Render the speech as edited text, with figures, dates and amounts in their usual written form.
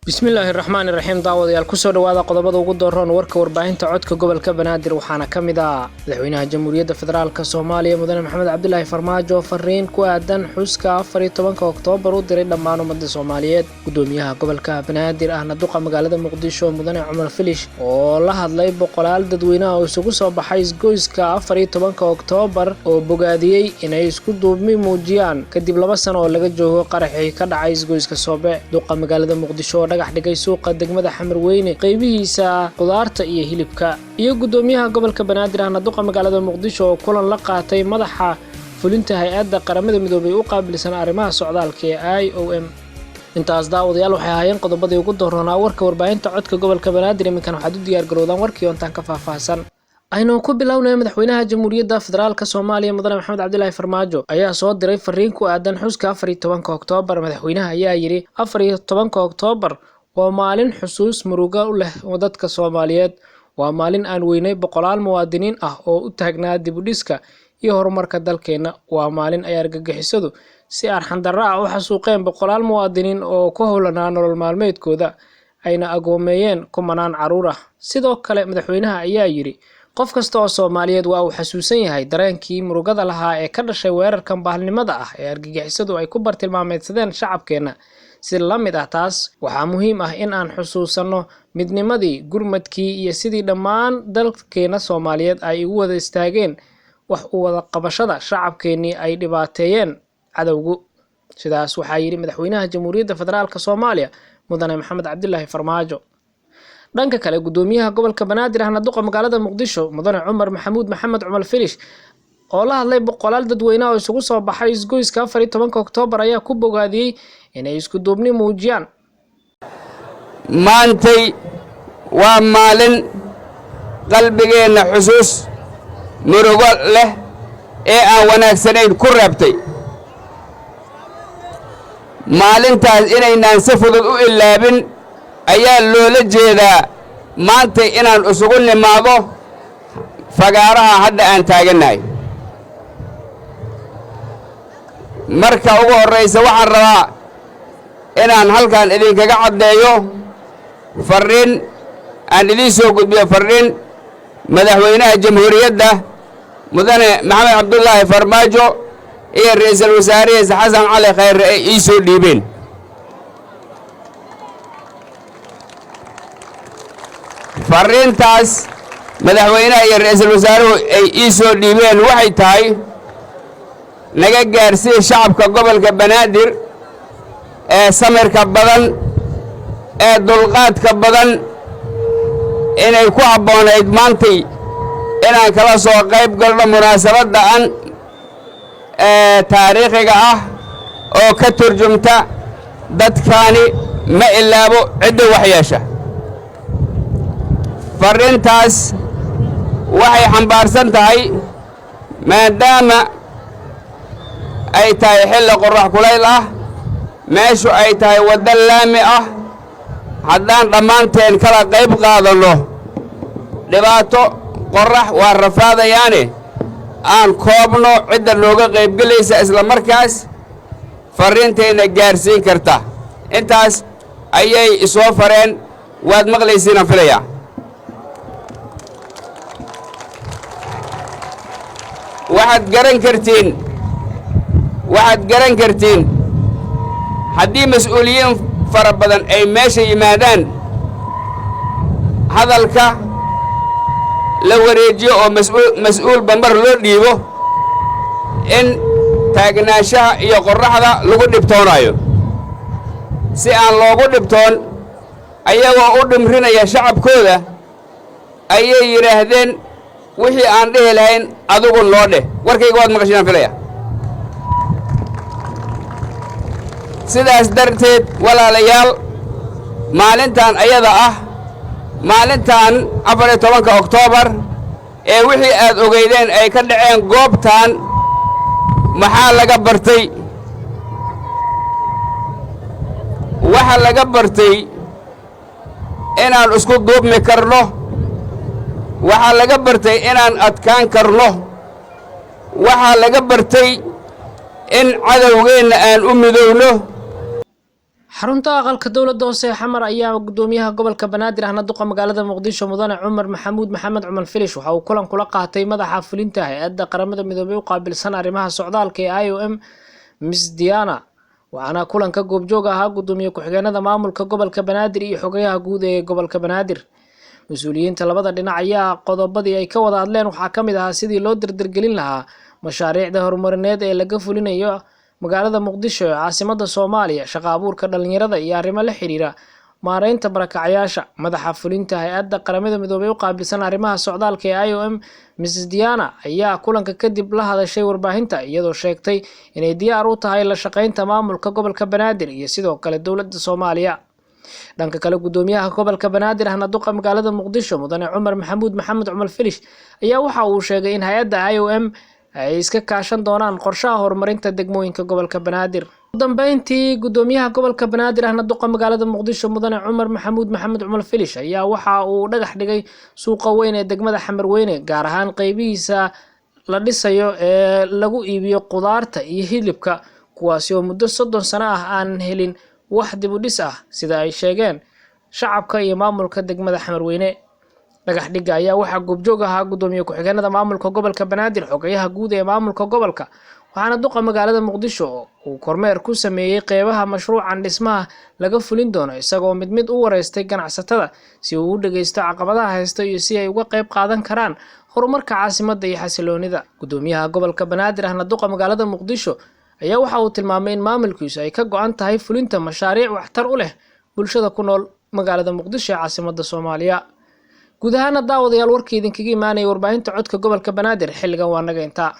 Bismillahir Rahmanir Rahim daawadayaal ku soo dhawaada qodobada ugu dooran warka warbaahinta codka gobolka Banaadir waxaana kamid ah madaxweynaha Jamhuuriyadda Federaalka Soomaaliya Mudane Maxamed Cabdullaahi Farmaajo fariin ku aadan xuska 14 Oktoobar u diray dhammaan ummadda Soomaaliyeed gudoomiyaha gobolka Banaadir ahna duqa magaalada Muqdisho Mudane Cumar Filish oo la hadlay boqolaal dadweynaha oo isugu soo baxay isgoyska 14 Oktoobar oo bogaadiyay inay isku duubmi muujiyaan kadib 2 sano oo laga joogo qaraxii ka dhacay isgoyska Soobe duqa magaalada Muqdisho dhagax dhigay suuqa degmada Xamarweyne qaybihiisa qudaarta iyo hilibka iyo gudoomiyaha gobolka Banaadir ahna duqa magaalada Muqdisho oo kulan la qaatay madaxa fulinta hay'adda qaramada midoobay u qaabilsan arrimaha socdaalka ee IOM intaas daawadayaal waxay hayeen qodobadii ugu dooranaa warka warbaahinta codka gobolka Banaadir iminkan waxaad u diyaar garowdaan warkii oo intaan ka faahfaahsan aynu ku bilownay madaxweynaha Jamhuuriyadda Federaalka Soomaaliya Mudane Maxamed Cabdullaahi Farmaajo ayaa soo diray fariin ku aadan xuska 14 Oktoobar madaxweynaha ayaa yiri 14 Oktoobar waa maalin xusuus muruga u leh dadka Soomaaliyeed waa maalin aan weynay boqolaal muwaadiniin ah oo u taagnaa dib u dhiska iyo horumarka dalkeena waa maalin ay argagixisadu si arxan darro ah u xasuuqeen boqolaal muwaadiniin oo ku howlanaa nolol maalmeedkooda ayna agoomeeyeen kumanaan caruur ah sidoo kale madaxweynaha ayaa yiri qof kasta oo Soomaaliyeed waa uu xasuusan yahay dareenkii murugada lahaa ee ka dhashay weerarkan bahalnimada ah ee argagixisadu ay ku bartilmaameedsadeen shacabkeena si la mid ah taas waxaa muhiim ah in aan xusuusano midnimadii gurmadkii iyo sidii dhammaan dalkeena Soomaaliyeed ay ugu wada istaageen wax u wada qabashada shacabkeenii ay dhibaateeyeen cadawgu sidaas waxaa yiri madaxweynaha Jamhuuriyadda Federaalka Soomaaliya Mudane Maxamed Cabdullaahi Farmaajo dhanka kale gudoomiyaha gobolka Banaadir ahna duqa magaalada Muqdisho Mudane Cumar Maxamed Filish oo la hadlay boqolaal dadweynaha oo isugu soo baxay isgoyska 14 Oktoobar ayaa ku bogaadiyay inay isku duubni muujiyaan maantay waa maalin qalbigeena xusuus murugo leh ee aan wanaagsanayn ku reebtay maalintaas inaynaan si fudud u ilaabin ayaa loola jeedaa maantay inaan isugu nimaado fagaaraha hadda aan taaganahay marka ugu horeysa waxaan rabaa inaan halkan idinkaga caddeeyo fariin aan idiin soo gudbiyo fariin madaxweynaha jamhuuriyadda Mudane Maxamed Cabdullaahi Farmaajo iyo ra'iisul wasaarihiisa Xasan Cali Khayre ay ii soo dhiibeen fariintaas madaxweynaha iyo ra'iisul wasaaruhu ay ii soo dhiibeen waxay tahay naga gaarsiin shacabka gobolka Banaadir ee samirka badan ee dulqaadka badan inay ku habboonayd maantay inaan kala soo qayb galno munaasabadda aan taariikhiga ah oo ka turjumta dadkaani ma ilaabo cidda wax yeesha fariintaas waxay xambaarsan tahay maadaama ay tahay xilli qorrax kulayl ah meeshu ay tahay waddo laami ah haddaan dhammaanteen kala qayb qaadano dhibaato qorrax waa rafaadayaane aan koobno cidda nooga qaybgelaysa isla markaas fariintayna gaarsiin karta intaas ayay isoo fareen waad maqlaysiinaan filaya waxaad garan kartiin haddii mas'uuliyiin fara badan ay meesha yimaadaan hadalka la wareejiyo oo mas'uul bambar loo dhiibo in taagnaanshaha iyo qorraxda lagu dhibtoonayo si aan loogu dhibtoon ayagoo u dhimrinaya shacabkooda ayay yidhaahdeen wixii aan dhihi lahayn adigu noo dheh warkayga waad maqashinaan filaya sidaas darteed walaalayaal maalintan ayada ah maalintan 14 Oktoobar ee wixii aad ogeydeen ay ka dhaceen goobtan maxaa laga bartay waxa laga bartay inaan isku duubmi karno waxa laga bartay inaan adkaan karno waxa laga bartay in cadawgeena aan u midowno xarunta aqalka dowladda hoose ee xamar ayaa gudoomiyaha gobolka banaadir ahna duqa magaalada muqdisho mudane cumar maxamuud maxamed cumar filish waxa uu kulan kula qaatay madaxa fulinta hay'adda qaramada midoobay u qaabilsan arrimaha socdaalka ee IOM Miss Diana waxaana kulanka goobjoog ahaa gudoomiye ku-xigeenada maamulka gobolka banaadir iyo xogayaha guud ee gobolka banaadir. mas-uuliyiinta labada dhinac ayaa qodobadii ay ka wada hadleen waxaa ka mid ahaa sidii loo dirdirgelin lahaa mashaariicda horumarineed ee laga fulinayo magaalada muqdisho ee caasimadda Soomaaliya, shaqo abuurka dhalinyarada iyo arrimo la xiriira maareynta barakacayaasha. madaxa fulinta hay'adda qaramada midoobay u qaabilsan arrimaha socdaalka ee IOM Miss Diana ayaa kulanka kadib la hadashay warbaahinta iyadoo sheegtay inay diyaar u tahay la shaqeynta maamulka gobolka banaadir iyo sidoo kale dowladda Soomaaliya. dhanka kale gudoomiyaha gobolka banaadir ahna duqa magaalada muqdisho mudane cumar maxamuud maxamed cumar filish ayaa waxa uu sheegay in hay'adda IOM ay iska kaashan doonaan qorshaha horumarinta degmooyinka gobolka banaadir. ugu dambeyntii gudoomiyaha gobolka banaadir ahna duqa magaalada muqdisho mudane cumar maxamuud maxamed cumar filish ayaa waxa uu dhagax dhigay suuqa weyn ee degmada xamarweyne, gaar ahaan qaybihiisa la dhisayo ee lagu iibiyo qudaarta iyo hilibka, kuwaasi oo muddo 30 sano ah aan helin wax dib u dhis ah sida ay sheegeen shacabka iyo maamulka degmada xamarweyne. dhagax dhiga ayaa waxaa goobjoog ahaa gudoomiye ku-xigeenada maamulka gobolka banaadir, xogayaha guud ee maamulka gobolka, waxaana duqa magaalada muqdisho uu kormeer ku sameeyay qeybaha mashruucan dhismaha laga fulin doono, isagoo mid u wareystay ganacsatada si uu u dhageysto caqabadaha haysta iyo si ay uga qayb qaadan karaan horumarka caasimadda iyo xasiloonida. gudoomiyaha gobolka banaadir ahna duqa magaalada muqdisho ayaa waxa uu tilmaamay in maamulkiisu ay ka go'an tahay fulinta mashaariic waxtar u leh bulshada ku nool magaalada muqdisho ee caasimadda Soomaaliya. guud ahaan daawadayaal warkii idinkaga imaanay warbaahinta codka gobolka banaadir xilligan waa naga intaa.